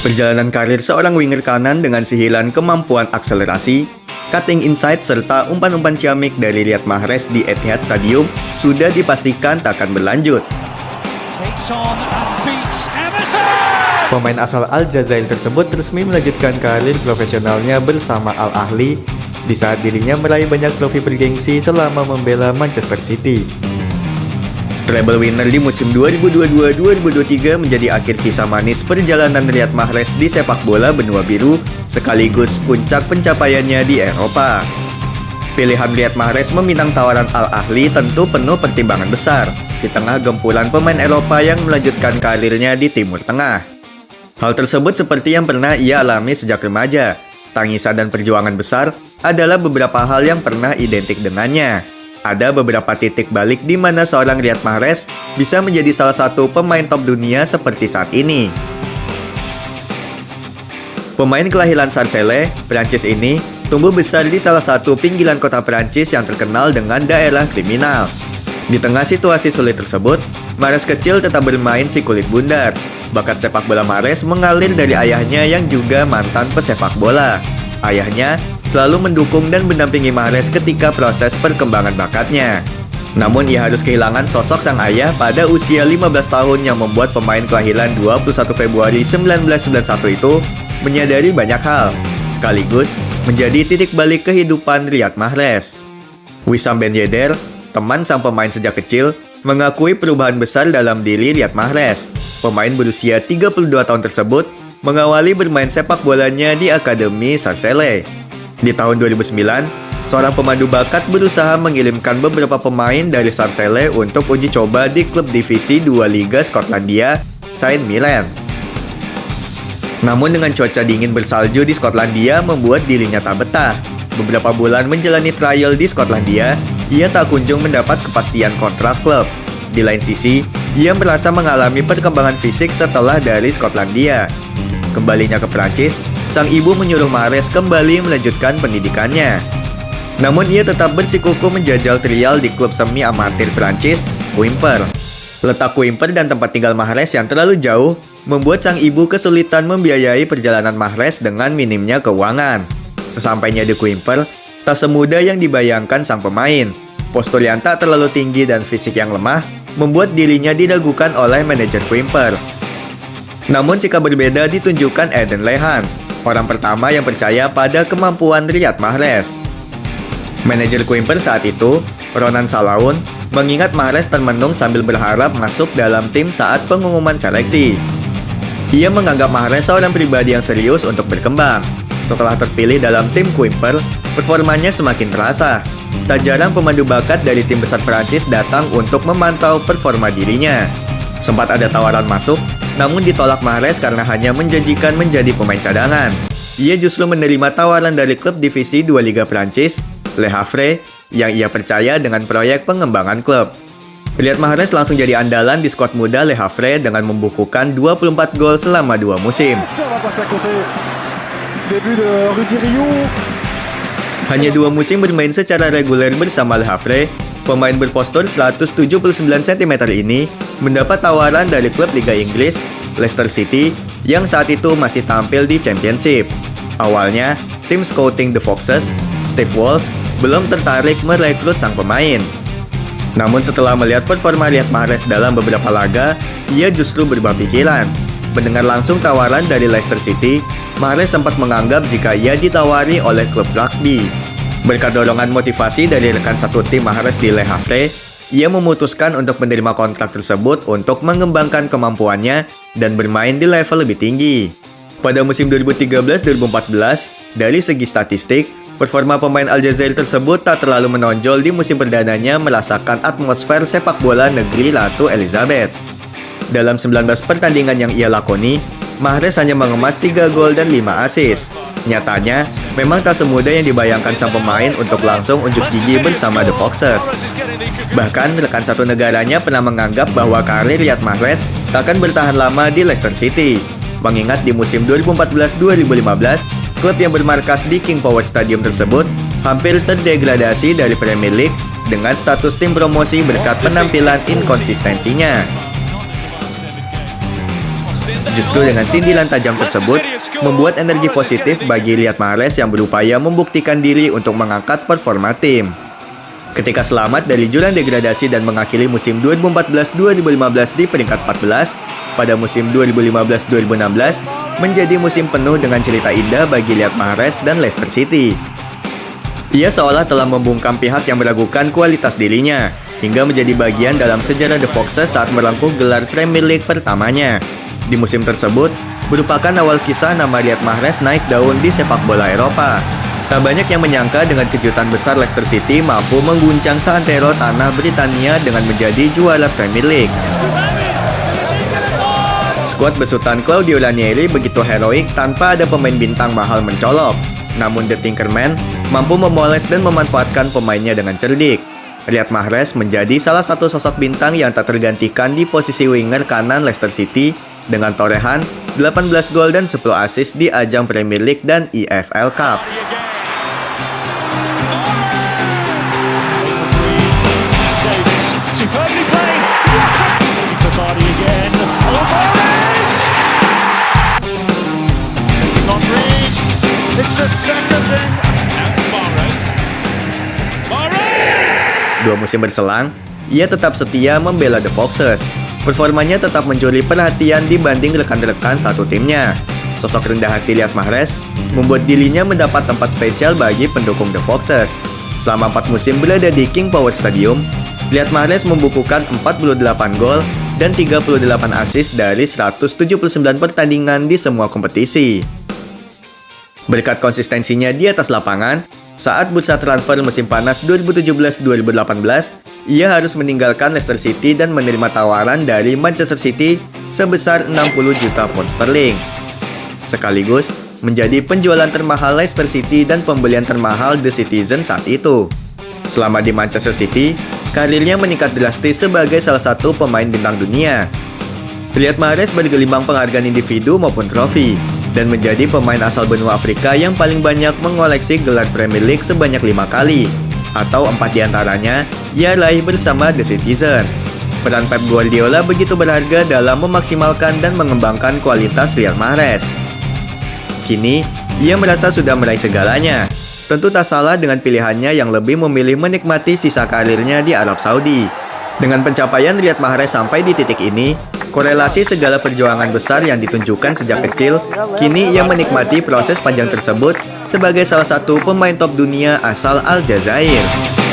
Perjalanan karir seorang winger kanan dengan sihilan kemampuan akselerasi, cutting inside serta umpan-umpan ciamik dari Riyad Mahrez di Etihad Stadium sudah dipastikan tak akan berlanjut. Pemain asal Aljazair tersebut resmi melanjutkan karir profesionalnya bersama Al Ahly di saat dirinya meraih banyak trofi bergengsi selama membela Manchester City. Treble winner di musim 2022-2023 menjadi akhir kisah manis perjalanan Riyad Mahrez di sepak bola benua biru sekaligus puncak pencapaiannya di Eropa. Pilihan Riyad Mahrez meminang tawaran Al Ahly tentu penuh pertimbangan besar di tengah gempuran pemain Eropa yang melanjutkan karirnya di Timur Tengah. Hal tersebut seperti yang pernah ia alami sejak remaja. Tangisan dan perjuangan besar adalah beberapa hal yang pernah identik dengannya. Ada beberapa titik balik di mana seorang Riyad Mahrez bisa menjadi salah satu pemain top dunia seperti saat ini. Pemain kelahiran Sarcelles, Prancis ini tumbuh besar di salah satu pinggiran kota Prancis yang terkenal dengan daerah kriminal. Di tengah situasi sulit tersebut, Mahrez kecil tetap bermain si kulit bundar. Bakat sepak bola Mahrez mengalir dari ayahnya yang juga mantan pesepak bola. Ayahnya selalu mendukung dan mendampingi Mahrez ketika proses perkembangan bakatnya. Namun ia harus kehilangan sosok sang ayah pada usia 15 tahun yang membuat pemain kelahiran 21 Februari 1991 itu menyadari banyak hal, sekaligus menjadi titik balik kehidupan Riyad Mahrez. Wissam Ben Yedder, teman sang pemain sejak kecil, mengakui perubahan besar dalam diri Riyad Mahrez. Pemain berusia 32 tahun tersebut mengawali bermain sepak bolanya di Akademi Sarcelles. Di tahun 2009, seorang pemandu bakat berusaha mengirimkan beberapa pemain dari Sarcelles untuk uji coba di klub divisi 2 Liga Skotlandia, Saint Mirren. Namun dengan cuaca dingin bersalju di Skotlandia membuat dirinya tak betah. Beberapa bulan menjalani trial di Skotlandia, ia tak kunjung mendapat kepastian kontrak klub. Di lain sisi, ia merasa mengalami perkembangan fisik setelah dari Skotlandia. Kembalinya ke Prancis, sang ibu menyuruh Mahrez kembali melanjutkan pendidikannya. Namun ia tetap bersikukuh menjajal trial di klub semi amatir Prancis, Quimper. Letak Quimper dan tempat tinggal Mahrez yang terlalu jauh membuat sang ibu kesulitan membiayai perjalanan Mahrez dengan minimnya keuangan. Sesampainya di Quimper, tak semudah yang dibayangkan sang pemain. Postur yang tak terlalu tinggi dan fisik yang lemah membuat dirinya diragukan oleh manajer Quimper. Namun sikap berbeda ditunjukkan Eden Lehan, orang pertama yang percaya pada kemampuan Riyad Mahrez. Manajer Quimper saat itu, Ronan Salaun, mengingat Mahrez termenung sambil berharap masuk dalam tim saat pengumuman seleksi. Ia menganggap Mahrez seorang pribadi yang serius untuk berkembang. Setelah terpilih dalam tim Quimper, performanya semakin terasa. Tak jarang pemandu bakat dari tim besar Prancis datang untuk memantau performa dirinya. Sempat ada tawaran masuk, namun ditolak Mahrez karena hanya menjanjikan menjadi pemain cadangan. Ia justru menerima tawaran dari klub divisi 2 Liga Prancis, Le Havre, yang ia percaya dengan proyek pengembangan klub. Riyad Mahrez langsung jadi andalan di skuad muda Le Havre dengan membukukan 24 gol selama 2 musim. Hanya 2 musim bermain secara reguler bersama Le Havre, pemain berpostur 179 cm ini mendapat tawaran dari klub Liga Inggris, Leicester City, yang saat itu masih tampil di Championship. Awalnya, tim scouting The Foxes, Steve Walsh, belum tertarik merekrut sang pemain. Namun setelah melihat performa Riyad Mahrez dalam beberapa laga, ia justru berubah pikiran. Mendengar langsung tawaran dari Leicester City, Mahrez sempat menganggap jika ia ditawari oleh klub rugby. Berkat dorongan motivasi dari rekan satu tim Mahrez di Le Havre, ia memutuskan untuk menerima kontrak tersebut untuk mengembangkan kemampuannya dan bermain di level lebih tinggi. Pada musim 2013-2014, dari segi statistik, performa pemain Aljazair tersebut tak terlalu menonjol di musim perdananya merasakan atmosfer sepak bola negeri Ratu Elizabeth. Dalam 19 pertandingan yang ia lakoni, Mahrez hanya mengemas 3 gol dan 5 assist. Nyatanya, memang tak semudah yang dibayangkan sang pemain untuk langsung unjuk gigi bersama The Foxes. Bahkan, rekan satu negaranya pernah menganggap bahwa karir Riyad Mahrez tak akan bertahan lama di Leicester City. Mengingat di musim 2014-2015, klub yang bermarkas di King Power Stadium tersebut hampir terdegradasi dari Premier League dengan status tim promosi berkat penampilan inkonsistensinya. Justru dengan sindiran tajam tersebut, membuat energi positif bagi Riyad Mahrez yang berupaya membuktikan diri untuk mengangkat performa tim. Ketika selamat dari jurang degradasi dan mengakhiri musim 2014-2015 di peringkat 14, pada musim 2015-2016 menjadi musim penuh dengan cerita indah bagi Riyad Mahrez dan Leicester City. Ia seolah telah membungkam pihak yang meragukan kualitas dirinya, hingga menjadi bagian dalam sejarah The Foxes saat merengkuh gelar Premier League pertamanya. Di musim tersebut, merupakan awal kisah nama Riyad Mahrez naik daun di sepak bola Eropa. Tak banyak yang menyangka dengan kejutan besar Leicester City mampu mengguncang seantero tanah Britania dengan menjadi juara Premier League. Skuad besutan Claudio Ranieri begitu heroik tanpa ada pemain bintang mahal mencolok. Namun The Tinkerman mampu memoles dan memanfaatkan pemainnya dengan cerdik. Riyad Mahrez menjadi salah satu sosok bintang yang tak tergantikan di posisi winger kanan Leicester City dengan torehan 18 gol dan 10 assist di ajang Premier League dan EFL Cup. Dua musim berselang, ia tetap setia membela The Foxes. Performanya tetap mencuri perhatian dibanding rekan-rekan satu timnya. Sosok rendah hati Riyad Mahrez membuat dirinya mendapat tempat spesial bagi pendukung The Foxes. Selama 4 musim berada di King Power Stadium, Riyad Mahrez membukukan 48 gol dan 38 assist dari 179 pertandingan di semua kompetisi. Berkat konsistensinya di atas lapangan, saat bursa transfer musim panas 2017-2018, ia harus meninggalkan Leicester City dan menerima tawaran dari Manchester City sebesar 60 juta pound sterling. Sekaligus menjadi penjualan termahal Leicester City dan pembelian termahal The Citizen saat itu. Selama di Manchester City, karirnya meningkat drastis sebagai salah satu pemain bintang dunia. Riyad Mahrez bergelimang penghargaan individu maupun trofi, dan menjadi pemain asal benua Afrika yang paling banyak mengoleksi gelar Premier League sebanyak 5 kali, atau 4 diantaranya ia raih bersama The Citizen. Peran Pep Guardiola begitu berharga dalam memaksimalkan dan mengembangkan kualitas Riyad Mahrez. Kini, ia merasa sudah meraih segalanya. Tentu tak salah dengan pilihannya yang lebih memilih menikmati sisa karirnya di Arab Saudi. Dengan pencapaian Riyad Mahrez sampai di titik ini, korelasi segala perjuangan besar yang ditunjukkan sejak kecil, kini ia menikmati proses panjang tersebut sebagai salah satu pemain top dunia asal Aljazair.